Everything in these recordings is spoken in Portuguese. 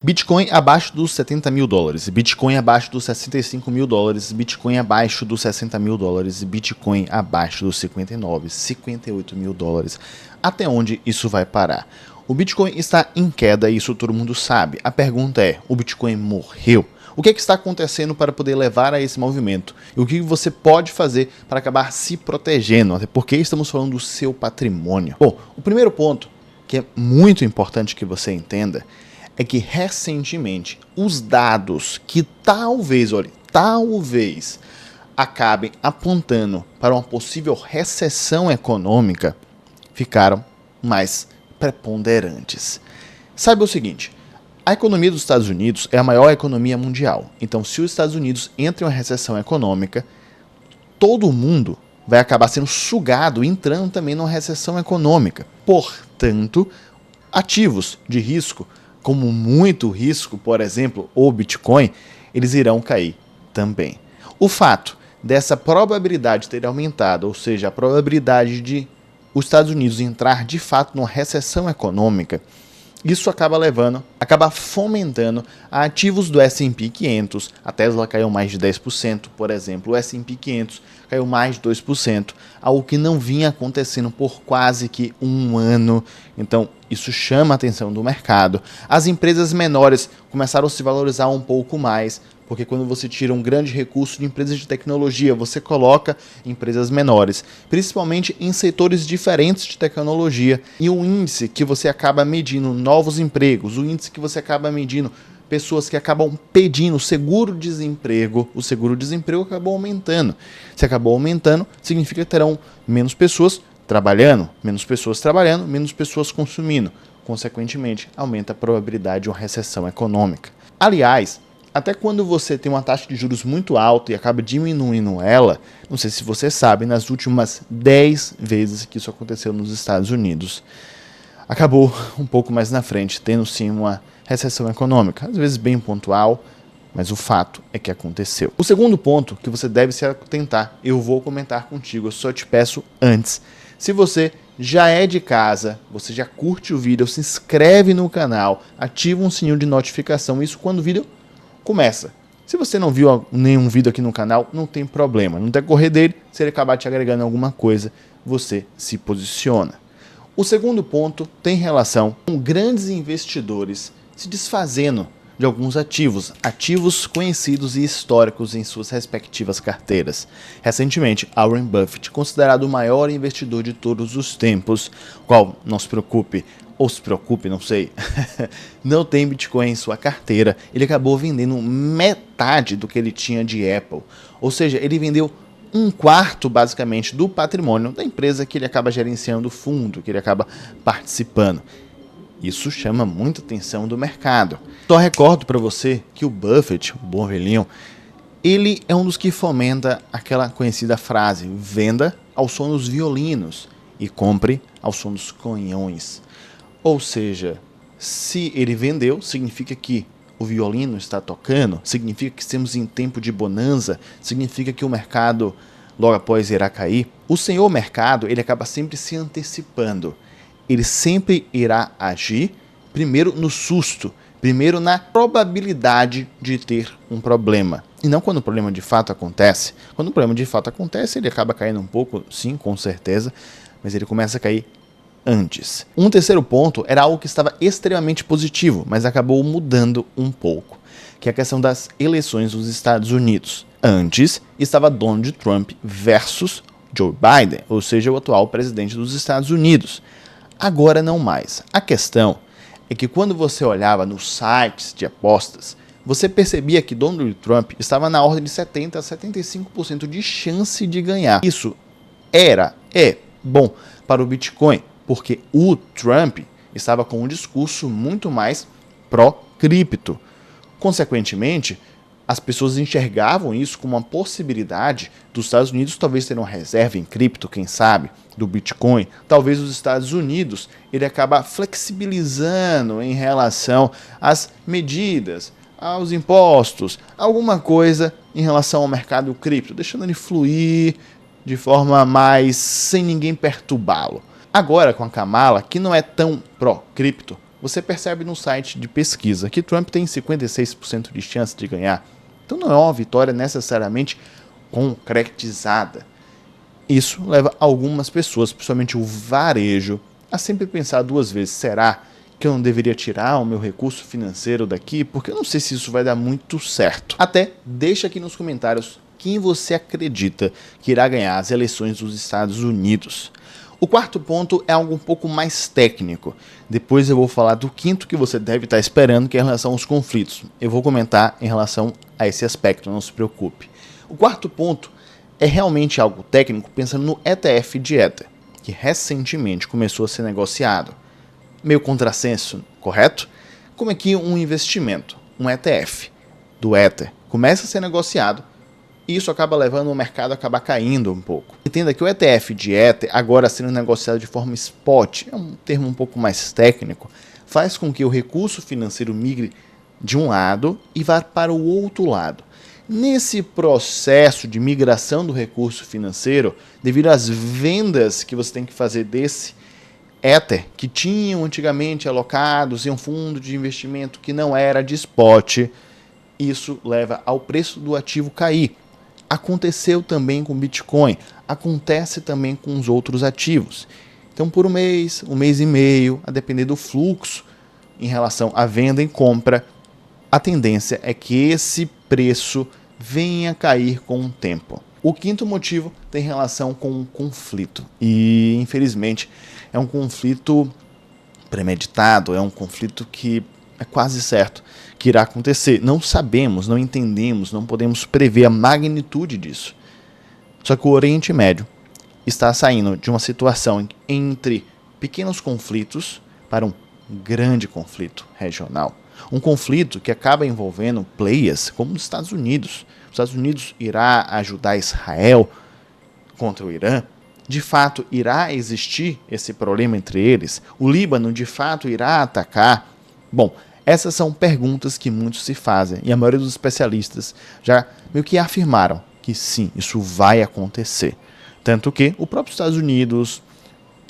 Bitcoin abaixo dos 70 mil dólares, Bitcoin abaixo dos 65 mil dólares, Bitcoin abaixo dos 60 mil dólares, Bitcoin abaixo dos 59, 58 mil dólares. Até onde isso vai parar? O Bitcoin está em queda e isso todo mundo sabe. A pergunta é, o Bitcoin morreu? O que está acontecendo para poder levar a esse movimento? E o que você pode fazer para acabar se protegendo? Até porque estamos falando do seu patrimônio. Bom, o primeiro ponto, que é muito importante que você entenda, é que recentemente os dados que talvez acabem apontando para uma possível recessão econômica ficaram mais preponderantes. Saiba o seguinte, a economia dos Estados Unidos é a maior economia mundial. Então, se os Estados Unidos entram em uma recessão econômica, todo mundo vai acabar sendo sugado, entrando também numa recessão econômica. Portanto, ativos de risco, como muito risco, por exemplo, o Bitcoin, eles irão cair também. O fato dessa probabilidade ter aumentado, ou seja, a probabilidade de os Estados Unidos entrar de fato numa recessão econômica, isso acaba fomentando ativos do S&P 500. A Tesla caiu mais de 10%, por exemplo. O S&P 500 caiu mais de 2%, algo que não vinha acontecendo por quase que um ano. Então, isso chama a atenção do mercado. As empresas menores começaram a se valorizar um pouco mais, porque quando você tira um grande recurso de empresas de tecnologia, você coloca empresas menores, principalmente em setores diferentes de tecnologia. E o índice que você acaba medindo novos empregos, o índice que você acaba medindo pessoas que acabam pedindo seguro-desemprego, o seguro-desemprego acabou aumentando. Se acabou aumentando, significa que terão menos pessoas trabalhando, menos pessoas consumindo. Consequentemente, aumenta a probabilidade de uma recessão econômica. Aliás, até quando você tem uma taxa de juros muito alta e acaba diminuindo ela, não sei se você sabe, nas últimas 10 vezes que isso aconteceu nos Estados Unidos, acabou um pouco mais na frente, tendo sim uma recessão econômica, às vezes bem pontual, mas o fato é que aconteceu. O segundo ponto que você deve se atentar, eu vou comentar contigo, eu só te peço antes. Se você já é de casa, você já curte o vídeo, se inscreve no canal, ativa um sininho de notificação, isso quando o vídeo começa. Se você não viu nenhum vídeo aqui no canal, não tem problema. No decorrer dele, se ele acabar te agregando alguma coisa, você se posiciona. O segundo ponto tem relação com grandes investidores se desfazendo de alguns ativos conhecidos e históricos em suas respectivas carteiras. Recentemente, Warren Buffett, considerado o maior investidor de todos os tempos, qual, não se preocupe, ou se preocupe, não sei, não tem Bitcoin em sua carteira, ele acabou vendendo metade do que ele tinha de Apple. Ou seja, ele vendeu um quarto, basicamente, do patrimônio da empresa que ele acaba gerenciando o fundo, que ele acaba participando. Isso chama muita atenção do mercado. Só recordo para você que o Buffett, o bom velhinho, ele é um dos que fomenta aquela conhecida frase, venda ao som dos violinos e compre ao som dos canhões. Ou seja, se ele vendeu, significa que o violino está tocando, significa que estamos em tempo de bonança, significa que o mercado logo após irá cair. O senhor mercado, ele acaba sempre se antecipando. Ele sempre irá agir primeiro no susto, primeiro na probabilidade de ter um problema. E não quando o problema de fato acontece. Quando o problema de fato acontece, ele acaba caindo um pouco, sim, com certeza, mas ele começa a cair antes. Um terceiro ponto era algo que estava extremamente positivo, mas acabou mudando um pouco, que é a questão das eleições dos Estados Unidos. Antes estava Donald Trump versus Joe Biden, ou seja, o atual presidente dos Estados Unidos. Agora não mais. A questão é que quando você olhava nos sites de apostas, você percebia que Donald Trump estava na ordem de 70% a 75% de chance de ganhar. Isso é bom para o Bitcoin, porque o Trump estava com um discurso muito mais pró-cripto. Consequentemente, as pessoas enxergavam isso como uma possibilidade dos Estados Unidos talvez ter uma reserva em cripto, quem sabe, do Bitcoin. Talvez os Estados Unidos ele acaba flexibilizando em relação às medidas, aos impostos, alguma coisa em relação ao mercado cripto, deixando ele fluir de forma mais sem ninguém perturbá-lo. Agora com a Kamala, que não é tão pró-cripto, Você percebe no site de pesquisa que Trump tem 56% de chance de ganhar. Então não é uma vitória necessariamente concretizada. Isso leva algumas pessoas, principalmente o varejo, a sempre pensar duas vezes: será que eu não deveria tirar o meu recurso financeiro daqui? Porque eu não sei se isso vai dar muito certo. Até deixa aqui nos comentários quem você acredita que irá ganhar as eleições dos Estados Unidos. O quarto ponto é algo um pouco mais técnico. Depois eu vou falar do quinto que você deve estar esperando, que é em relação aos conflitos. Eu vou comentar em relação a esse aspecto, não se preocupe. O quarto ponto é realmente algo técnico, pensando no ETF de Ether, que recentemente começou a ser negociado. Meio contrassenso, correto? Como é que um investimento, um ETF do Ether, começa a ser negociado, e isso acaba levando o mercado a acabar caindo um pouco. Entenda que o ETF de Ether, agora sendo negociado de forma spot, é um termo um pouco mais técnico, faz com que o recurso financeiro migre de um lado e vá para o outro lado. Nesse processo de migração do recurso financeiro, devido às vendas que você tem que fazer desse Ether, que tinham antigamente alocados em um fundo de investimento que não era de spot, isso leva ao preço do ativo cair. Aconteceu também com Bitcoin, acontece também com os outros ativos. Então, por um mês e meio, a depender do fluxo em relação à venda e compra, a tendência é que esse preço venha a cair com o tempo. O quinto motivo tem relação com um conflito. E, infelizmente, é um conflito premeditado, é um conflito que é quase certo que irá acontecer. Não sabemos, não entendemos, não podemos prever a magnitude disso. Só que o Oriente Médio está saindo de uma situação entre pequenos conflitos para um grande conflito regional. Um conflito que acaba envolvendo players como os Estados Unidos. Os Estados Unidos irá ajudar Israel contra o Irã. De fato, irá existir esse problema entre eles? O Líbano, de fato, irá atacar? Bom, essas são perguntas que muitos se fazem, e a maioria dos especialistas já meio que afirmaram que sim, isso vai acontecer. Tanto que o próprio Estados Unidos,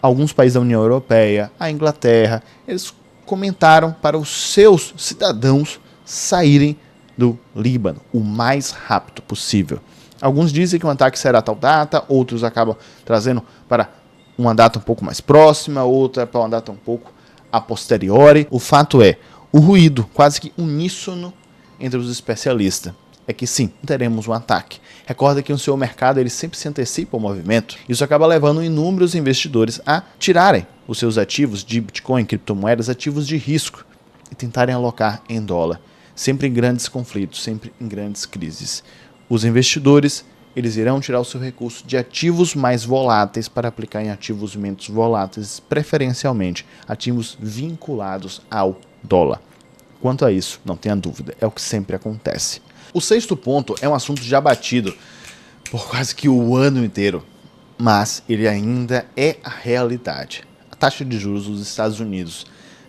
alguns países da União Europeia, a Inglaterra, eles comentaram para os seus cidadãos saírem do Líbano o mais rápido possível. Alguns dizem que o ataque será tal data, outros acabam trazendo para uma data um pouco mais próxima, outra para uma data um pouco a posteriori. O fato é, o ruído quase que uníssono entre os especialistas é que sim, teremos um ataque. Recorda que o seu mercado ele sempre se antecipa ao movimento. Isso acaba levando inúmeros investidores a tirarem os seus ativos de Bitcoin, criptomoedas, ativos de risco, e tentarem alocar em dólar. Sempre em grandes conflitos, sempre em grandes crises. Os investidores eles irão tirar o seu recurso de ativos mais voláteis para aplicar em ativos menos voláteis, preferencialmente ativos vinculados ao dólar. Quanto a isso, não tenha dúvida, é o que sempre acontece. O sexto ponto é um assunto já batido por quase que o ano inteiro, mas ele ainda é a realidade. A taxa de juros dos Estados Unidos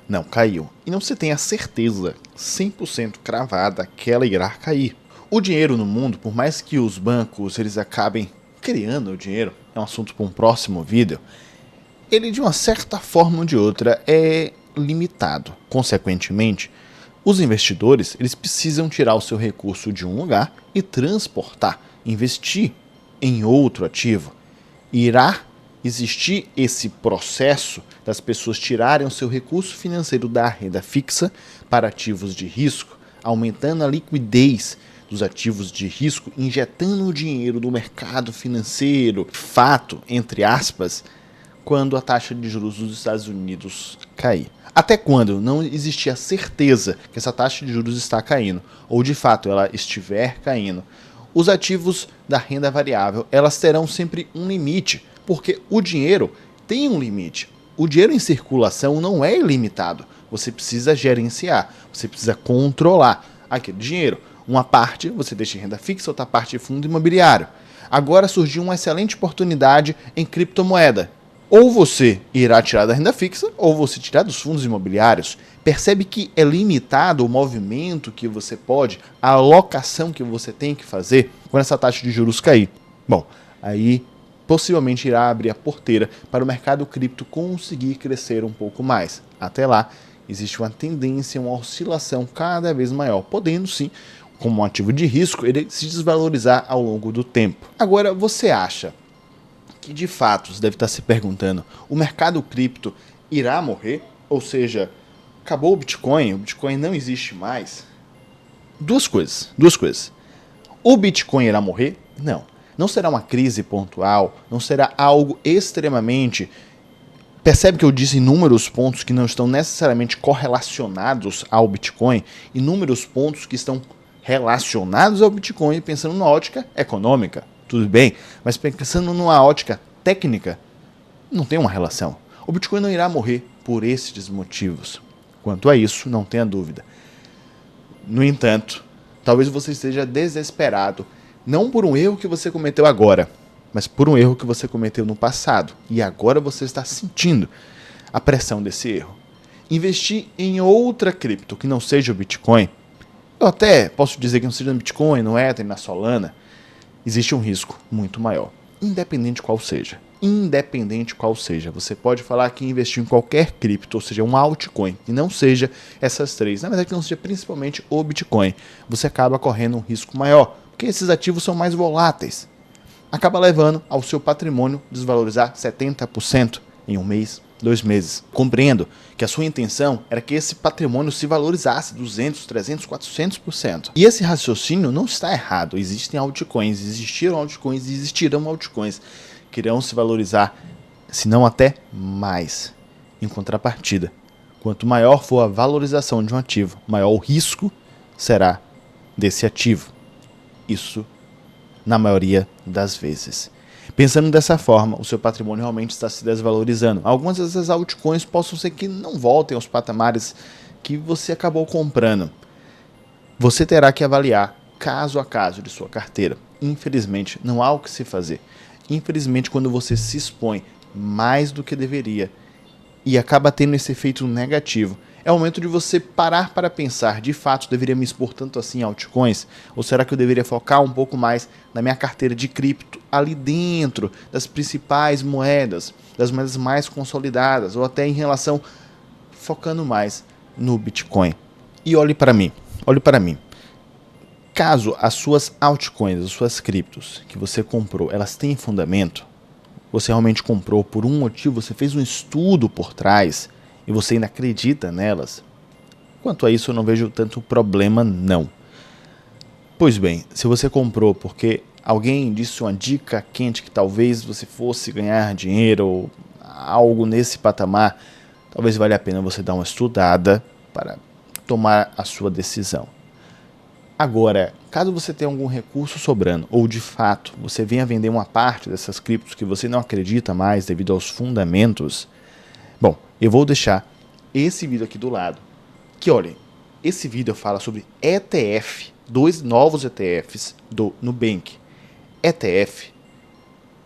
não caiu e não se tem a certeza 100% cravada que ela irá cair. O dinheiro no mundo, por mais que os bancos eles acabem criando o dinheiro, é um assunto para um próximo vídeo, ele de uma certa forma ou de outra é limitado. Consequentemente, os investidores eles precisam tirar o seu recurso de um lugar e transportar, investir em outro ativo. Irá existir esse processo das pessoas tirarem o seu recurso financeiro da renda fixa para ativos de risco, aumentando a liquidez dos ativos de risco, injetando o dinheiro do mercado financeiro, fato, entre aspas, quando a taxa de juros dos Estados Unidos cair. Até quando não existir a certeza que essa taxa de juros está caindo, ou de fato ela estiver caindo, os ativos da renda variável elas terão sempre um limite, porque o dinheiro tem um limite. O dinheiro em circulação não é ilimitado. Você precisa gerenciar, você precisa controlar aquele dinheiro. Uma parte você deixa em renda fixa, outra parte em fundo imobiliário. Agora surgiu uma excelente oportunidade em criptomoeda. Ou você irá tirar da renda fixa, ou você tirar dos fundos imobiliários. Percebe que é limitado o movimento que você pode, a alocação que você tem que fazer quando essa taxa de juros cair. Bom, aí possivelmente irá abrir a porteira para o mercado cripto conseguir crescer um pouco mais. Até lá, existe uma tendência, uma oscilação cada vez maior, podendo sim, como um ativo de risco, ele se desvalorizar ao longo do tempo. Agora, você acha que de fato, você deve estar se perguntando, o mercado cripto irá morrer? Ou seja, acabou o Bitcoin não existe mais? Duas coisas. O Bitcoin irá morrer? Não. Não será uma crise pontual, não será algo extremamente... Percebe que eu disse inúmeros pontos que não estão necessariamente correlacionados ao Bitcoin, inúmeros pontos que estão relacionados ao Bitcoin, pensando na ótica econômica, tudo bem, mas pensando numa ótica técnica, não tem uma relação. O Bitcoin não irá morrer por esses motivos. Quanto a isso, não tenha dúvida. No entanto, talvez você esteja desesperado, não por um erro que você cometeu agora, mas por um erro que você cometeu no passado. E agora você está sentindo a pressão desse erro. Investir em outra cripto que não seja o Bitcoin, eu até posso dizer que não seja no Bitcoin, no Ether, na Solana, existe um risco muito maior. Independente qual seja. Você pode falar que investir em qualquer cripto, ou seja, um altcoin, que não seja essas três, na verdade que não seja principalmente o Bitcoin, você acaba correndo um risco maior, porque esses ativos são mais voláteis. Acaba levando ao seu patrimônio desvalorizar 70% em um mês, 2 meses. Compreendo que a sua intenção era que esse patrimônio se valorizasse 200, 300, 400%. E esse raciocínio não está errado. Existem altcoins, existiram altcoins e existirão altcoins que irão se valorizar, se não até mais. Em contrapartida, quanto maior for a valorização de um ativo, maior o risco será desse ativo. Isso na maioria das vezes. Pensando dessa forma, o seu patrimônio realmente está se desvalorizando. Algumas dessas altcoins possam ser que não voltem aos patamares que você acabou comprando. Você terá que avaliar caso a caso de sua carteira. Infelizmente, não há o que se fazer. Infelizmente, quando você se expõe mais do que deveria e acaba tendo esse efeito negativo, é o momento de você parar para pensar, de fato, deveria me expor tanto assim em altcoins? Ou será que eu deveria focar um pouco mais na minha carteira de cripto, ali dentro das principais moedas, das moedas mais consolidadas, ou até em relação, focando mais no Bitcoin? E olhe para mim. Caso as suas altcoins, as suas criptos que você comprou, elas têm fundamento, você realmente comprou por um motivo, você fez um estudo por trás, e você ainda acredita nelas, quanto a isso eu não vejo tanto problema não. Pois bem, se você comprou porque alguém disse uma dica quente que talvez você fosse ganhar dinheiro ou algo nesse patamar, talvez valha a pena você dar uma estudada para tomar a sua decisão. Agora, caso você tenha algum recurso sobrando ou de fato você venha vender uma parte dessas criptos que você não acredita mais devido aos fundamentos, bom, eu vou deixar esse vídeo aqui do lado, que olhem, esse vídeo fala sobre ETF, 2 novos ETFs do Nubank. ETF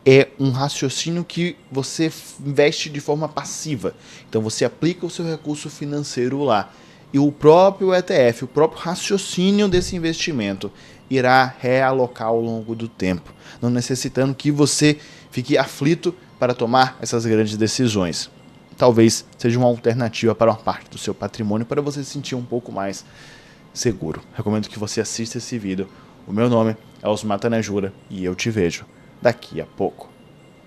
é um raciocínio que você investe de forma passiva, então você aplica o seu recurso financeiro lá, e o próprio ETF, o próprio raciocínio desse investimento irá realocar ao longo do tempo, não necessitando que você fique aflito para tomar essas grandes decisões. Talvez seja uma alternativa para uma parte do seu patrimônio para você se sentir um pouco mais seguro. Recomendo que você assista esse vídeo. O meu nome é Osmar Tanajura e eu te vejo daqui a pouco.